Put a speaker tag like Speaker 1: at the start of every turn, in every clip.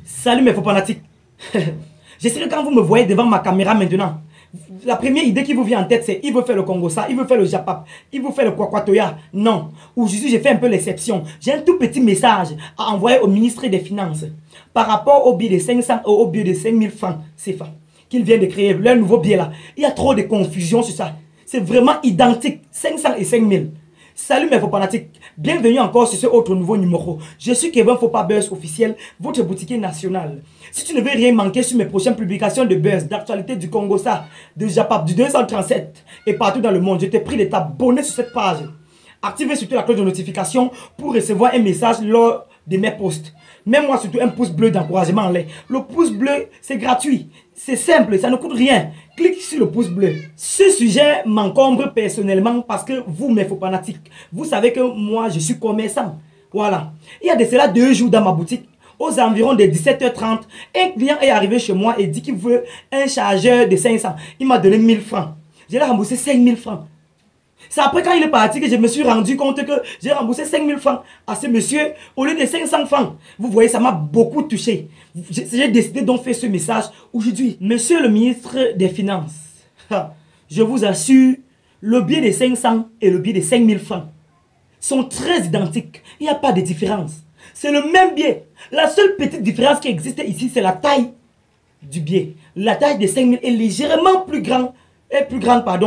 Speaker 1: Salut mes faux fanatiques. Je sais que quand vous me voyez devant ma caméra maintenant, la première idée qui vous vient en tête, c'est il veut faire le Congo ça, il veut faire le Japap, il veut faire le Kwakwatoya. Non. Aujourd'hui, j'ai fait un peu l'exception. J'ai un tout petit message à envoyer au ministre des Finances par rapport au billet de 500 euros, au billet de 5000 francs CFA qu'il vient de créer, leur nouveau billet là. Il y a trop de confusion sur ça. C'est vraiment identique, 500 et 5000. Salut mes faux fanatiques, bienvenue encore sur ce autre nouveau numéro. Je suis Kevin Fopa Buzz officiel, votre boutiquier national. Si tu ne veux rien manquer sur mes prochaines publications de buzz, d'actualité du Congo ça, de Japap, du 237 et partout dans le monde, je te prie de t'abonner sur cette page. Activez surtout la cloche de notification pour recevoir un message lors de mes posts. Mets-moi surtout un pouce bleu d'encouragement en l'air. Le pouce bleu, c'est gratuit. C'est simple, ça ne coûte rien. Clique sur le pouce bleu. Ce sujet m'encombre personnellement parce que vous, mes faux fanatiques, vous savez que moi, je suis commerçant. Voilà. Il y a de cela 2 jours dans ma boutique, aux environs de 17h30, un client est arrivé chez moi et dit qu'il veut un chargeur de 500. Il m'a donné 1000 francs. Je l'ai remboursé 5000 francs. C'est après quand il est parti que je me suis rendu compte que j'ai remboursé 5000 francs à ce monsieur au lieu de 500 francs. Vous voyez, ça m'a beaucoup touché. J'ai décidé donc faire ce message aujourd'hui. Monsieur le ministre des Finances, je vous assure, le billet de 500 et le billet de 5000 francs sont très identiques. Il n'y a pas de différence. C'est le même billet. La seule petite différence qui existe ici, c'est la taille du billet. La taille de 5000 est légèrement plus grande.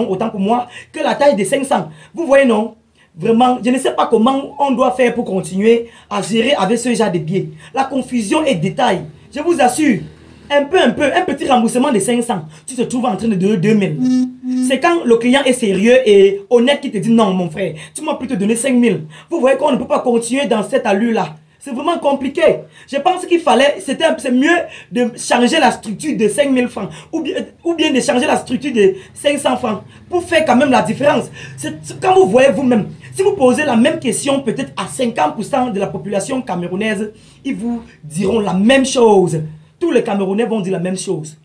Speaker 1: Autant pour moi, que la taille de 500. Vous voyez, non? Vraiment, je ne sais pas comment on doit faire pour continuer à gérer avec ce genre de billets. La confusion est détail. Je vous assure, un petit remboursement de 500, tu te trouves en train de donner 2000. C'est quand le client est sérieux et honnête qui te dit non, mon frère, tu m'as plutôt donné 5000. Vous voyez qu'on ne peut pas continuer dans cette allure-là. C'est vraiment compliqué. Je pense qu'il fallait, c'est mieux de changer la structure de 5000 francs ou bien de changer la structure de 500 francs pour faire quand même la différence. Quand vous voyez vous-même, si vous posez la même question peut-être à 50% de la population camerounaise, ils vous diront la même chose. Tous les Camerounais vont dire la même chose.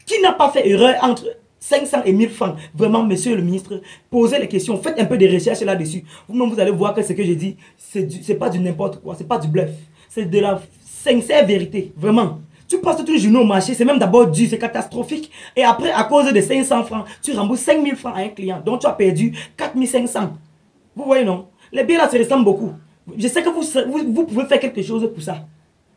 Speaker 1: Qui n'a pas fait erreur entre 500 et 1000 francs? Vraiment, monsieur le ministre, posez les questions, faites un peu de recherche là-dessus. Vous-même, vous allez voir que ce que je dis, c'est pas du n'importe quoi, c'est pas du bluff. C'est de la sincère vérité, vraiment. Tu passes tout le journée au marché, c'est même d'abord dur, c'est catastrophique. Et après, à cause de 500 francs, tu rembourses 5000 francs à un client, donc tu as perdu 4500. Vous voyez, non? Les billets là se ressemblent beaucoup. Je sais que vous pouvez faire quelque chose pour ça.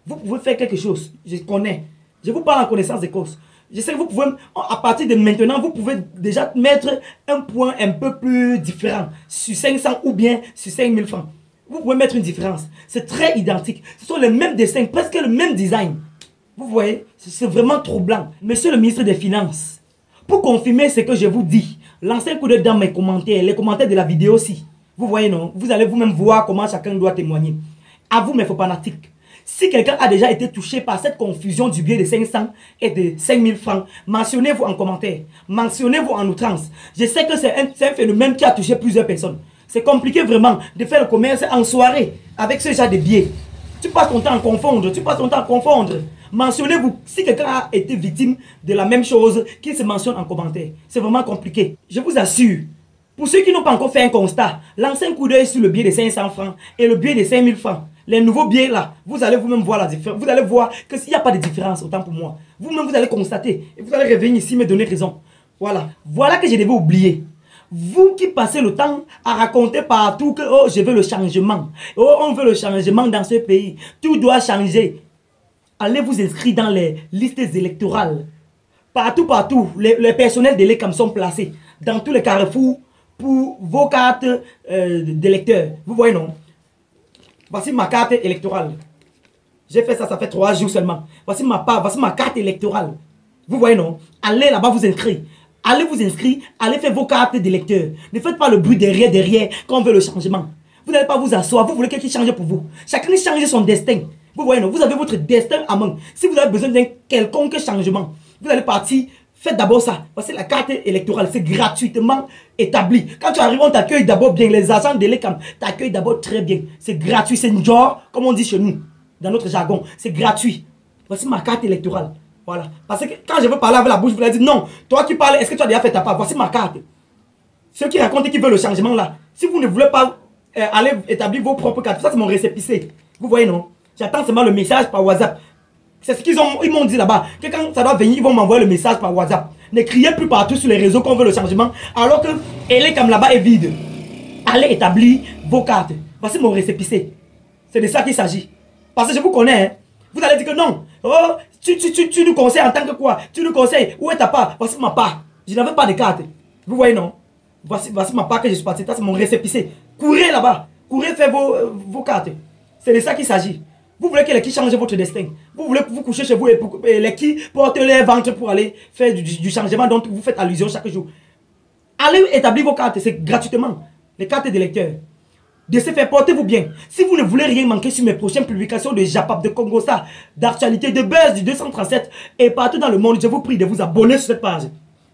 Speaker 1: Vous pouvez faire quelque chose, je connais. Je vous parle en connaissance de cause. Je sais que vous pouvez, à partir de maintenant, vous pouvez déjà mettre un point un peu plus différent sur 500 ou bien sur 5000 francs. Vous pouvez mettre une différence. C'est très identique. Ce sont les mêmes dessins, presque le même design. Vous voyez, c'est vraiment troublant. Monsieur le ministre des Finances, pour confirmer ce que je vous dis, lancez un coup d'œil dans mes commentaires, les commentaires de la vidéo aussi. Vous voyez, non? Vous allez vous-même voir comment chacun doit témoigner. À vous, mes faux fanatiques. Si quelqu'un a déjà été touché par cette confusion du billet de 500 et de 5000 francs, mentionnez-vous en commentaire. Mentionnez-vous en outrance. Je sais que c'est un phénomène qui a touché plusieurs personnes. C'est compliqué vraiment de faire le commerce en soirée avec ce genre de billets. Tu passes ton temps à confondre. Mentionnez-vous si quelqu'un a été victime de la même chose qu'il se mentionne en commentaire. C'est vraiment compliqué. Je vous assure. Pour ceux qui n'ont pas encore fait un constat, lancez un coup d'œil sur le billet de 500 francs et le billet de 5000 francs. Les nouveaux billets là, vous allez vous-même voir la différence. Vous allez voir que s'il n'y a pas de différence, autant pour moi. Vous-même, vous allez constater. Et vous allez revenir ici me donner raison. Voilà. Voilà que je devais oublier. Vous qui passez le temps à raconter partout que oh, je veux le changement. Oh, on veut le changement dans ce pays. Tout doit changer. Allez vous inscrire dans les listes électorales. Partout, les personnels de l'ECAM sont placés. Dans tous les carrefours pour vos cartes d'électeurs. Vous voyez, non? Voici ma carte électorale. J'ai fait ça, ça fait 3 jours seulement. Voici ma carte électorale. Vous voyez, non? Allez là-bas vous inscrire. Allez vous inscrire, allez faire vos cartes d'électeurs. Ne faites pas le bruit derrière quand on veut le changement. Vous n'allez pas vous asseoir, vous voulez quelqu'un change pour vous. Chacun change son destin. Vous voyez, non? Vous avez votre destin à main. Si vous avez besoin d'un quelconque changement, vous allez partir. Faites d'abord ça. Voici la carte électorale. C'est gratuitement établi. Quand tu arrives, on t'accueille d'abord bien. Les agents de l'ECAM t'accueillent d'abord très bien. C'est gratuit. C'est une genre, comme on dit chez nous, dans notre jargon. C'est gratuit. Voici ma carte électorale. Voilà. Parce que quand je veux parler avec la bouche, vous allez dire non. Toi qui parles, est-ce que tu as déjà fait ta part? Voici ma carte. Ceux qui racontent qu'ils veulent le changement là. Si vous ne voulez pas aller établir vos propres cartes, ça c'est mon récépissé. Vous voyez, non? J'attends seulement le message par WhatsApp. C'est ce ils m'ont dit là-bas. Que quand ça doit venir, ils vont m'envoyer le message par WhatsApp. Ne criez plus partout sur les réseaux qu'on veut le changement. Alors que Elecam là-bas est vide. Allez établir vos cartes. Voici mon récépissé. C'est de ça qu'il s'agit. Parce que je vous connais. Hein. Vous allez dire que non. Oh, tu nous conseilles en tant que quoi? Tu nous conseilles. Où est ta part? Voici ma part. Je n'avais pas de carte. Vous voyez, non? Voici ma part que je suis parti. Ça, c'est mon récépissé. Courez là-bas. Courez faire vos cartes. C'est de ça qu'il s'agit. Vous voulez que les qui changent votre destin. Vous voulez que vous couchez chez vous et les qui portent les ventres pour aller faire du changement dont vous faites allusion chaque jour. Allez établir vos cartes. C'est gratuitement. Les cartes d'électeurs. De ce fait, portez-vous bien. Si vous ne voulez rien manquer sur mes prochaines publications de Japap, de Congosa, d'actualité, de buzz du 237 et partout dans le monde, je vous prie de vous abonner sur cette page.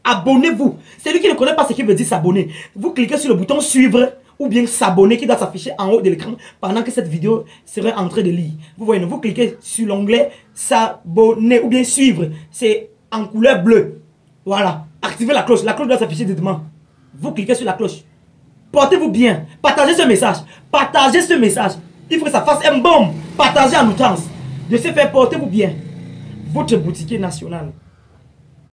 Speaker 1: Abonnez-vous. Celui qui ne connaît pas ce qui veut dire s'abonner, vous cliquez sur le bouton suivre ou bien s'abonner qui doit s'afficher en haut de l'écran pendant que cette vidéo serait en train de lire. Vous voyez, vous cliquez sur l'onglet s'abonner ou bien suivre. C'est en couleur bleue. Voilà. Activez la cloche. La cloche doit s'afficher directement. Vous cliquez sur la cloche. Portez-vous bien. Partagez ce message. Partagez ce message. Il faut que ça fasse un bombe. Partagez en outrance. De ce fait, portez-vous bien. Votre boutiquier national.